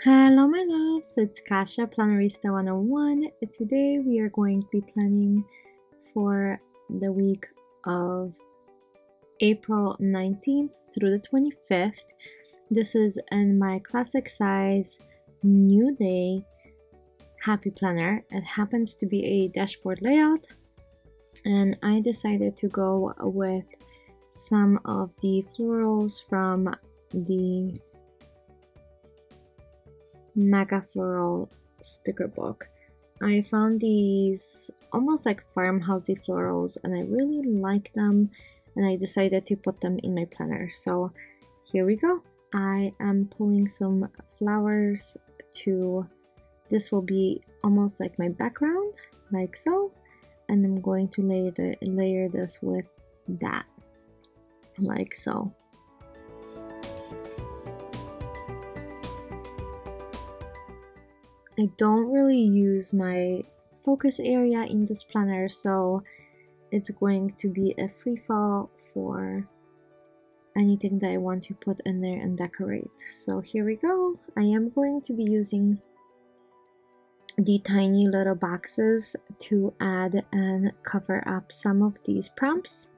Hello my loves, it's Kasia, Plannerista 101. Today we are going to be planning for the week of April 19th through the 25th. This is in my classic size New Day Happy Planner. It happens to be a dashboard layout, and I decided to go with some of the florals from the Mega Floral sticker book. I found these almost like farmhousey florals and I really like them, and I decided to put them in my planner. So here we go. I am pulling some flowers to, this will be almost like my background, like so, and I'm going to layer this with that, like so. I don't really use my focus area in this planner, so it's going to be a free fall for anything that I want to put in there and decorate. So here we go. I am going to be using the tiny little boxes to add and cover up some of these prompts.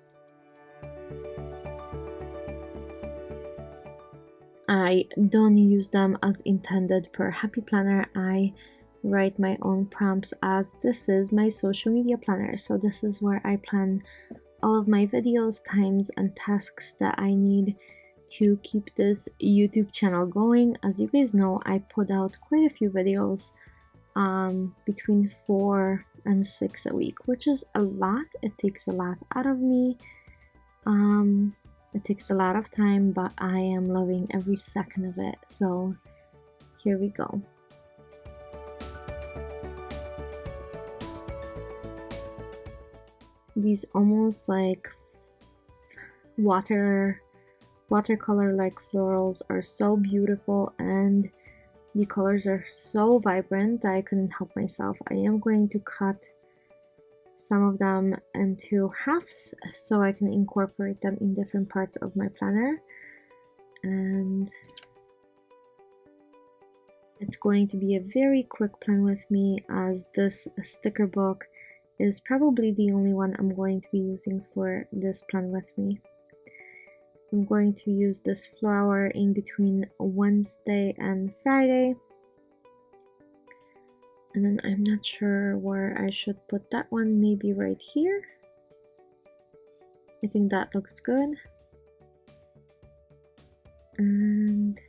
I don't use them as intended per Happy Planner. I write my own prompts as this is my social media planner. So this is where I plan all of my videos, times, and tasks that I need to keep this YouTube channel going. As you guys know, I put out quite a few videos, between 4 and 6 a week, which is a lot. It takes a lot out of me. It takes a lot of time, but I am loving every second of it. So here we go. These almost like watercolor like florals are so beautiful, and the colors are so vibrant that I couldn't help myself. I am going to cut some of them into halves so I can incorporate them in different parts of my planner, and it's going to be a very quick plan with me, as this sticker book is probably the only one I'm going to be using for this plan with me. I'm going to use this flower in between Wednesday and Friday. And then I'm not sure where I should put that one, maybe right here. I think that looks good. And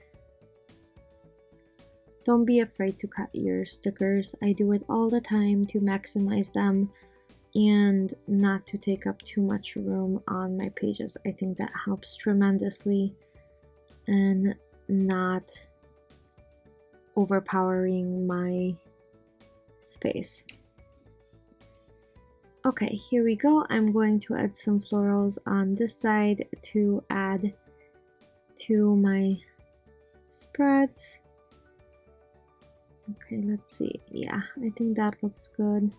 don't be afraid to cut your stickers. I do it all the time to maximize them and not to take up too much room on my pages. I think that helps tremendously, and not overpowering my space. Okay, here we go. I'm going to add some florals on this side to add to my spreads. Okay, let's see. Yeah, I think that looks good.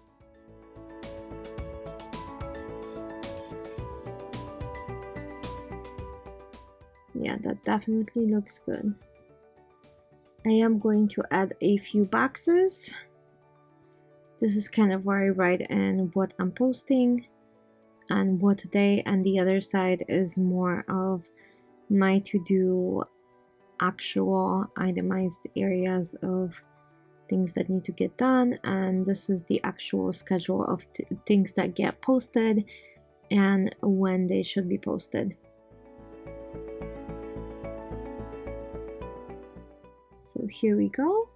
Yeah, that definitely looks good. I am going to add a few boxes. This is kind of where I write in what I'm posting and what day, and the other side is more of my to-do, actual itemized areas of things that need to get done, and this is the actual schedule of things that get posted and when they should be posted. So here we go.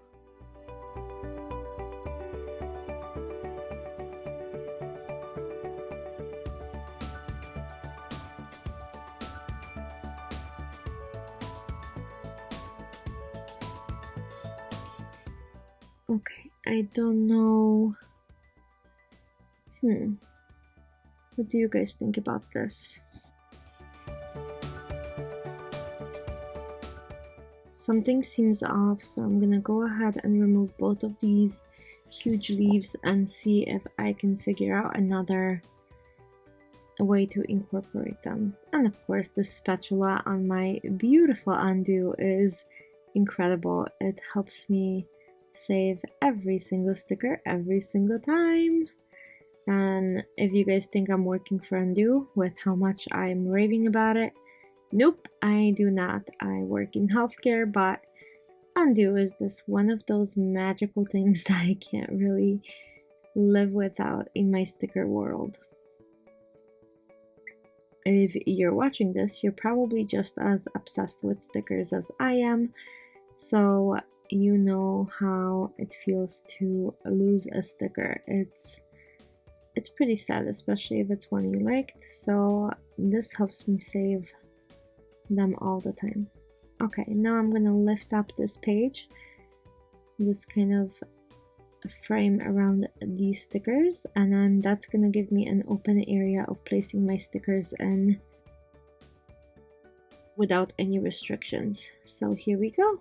Okay, I don't know. What do you guys think about this? Something seems off, so I'm gonna go ahead and remove both of these huge leaves and see if I can figure out another way to incorporate them. And of course, the spatula on my beautiful undo is incredible. It helps me save every single sticker every single time. And if you guys think I'm working for Undo with how much I'm raving about it, nope, I do not. I work in healthcare, but Undo is this one of those magical things that I can't really live without in my sticker world. If you're watching this, you're probably just as obsessed with stickers as I am, so you know how it feels to lose a sticker. It's pretty sad, especially if it's one you liked, so this helps me save them all the time. Okay, now I'm gonna lift up this page, this kind of frame around these stickers, and then that's gonna give me an open area of placing my stickers in without any restrictions. So here we go.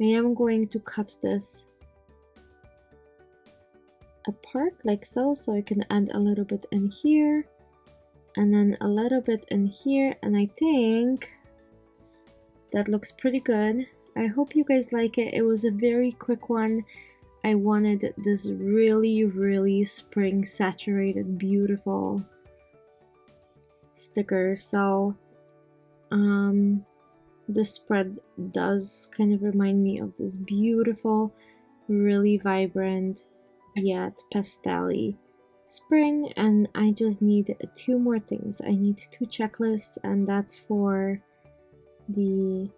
I am going to cut this apart like so I can add a little bit in here and then a little bit in here, and I think that looks pretty good. I hope you guys like it. It was a very quick one. I wanted this really spring saturated beautiful sticker, so the spread does kind of remind me of this beautiful, really vibrant yet pastel-y spring, and I just need 2 more things. I need 2 checklists, and that's for the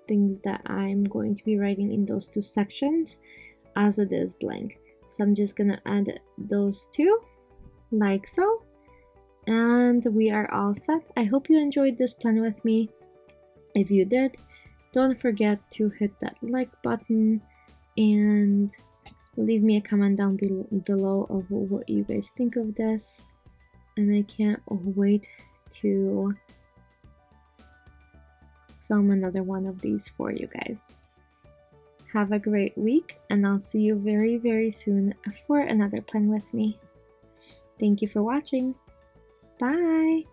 things that I'm going to be writing in those 2 sections, as it is blank. So I'm just gonna add those 2 like so, and we are all set. I hope you enjoyed this plan with me. If you did, don't forget to hit that like button and leave me a comment down below of what you guys think of this, and I can't wait to film another one of these for you guys. Have a great week, and I'll see you very soon for another plan with me. Thank you for watching. Bye!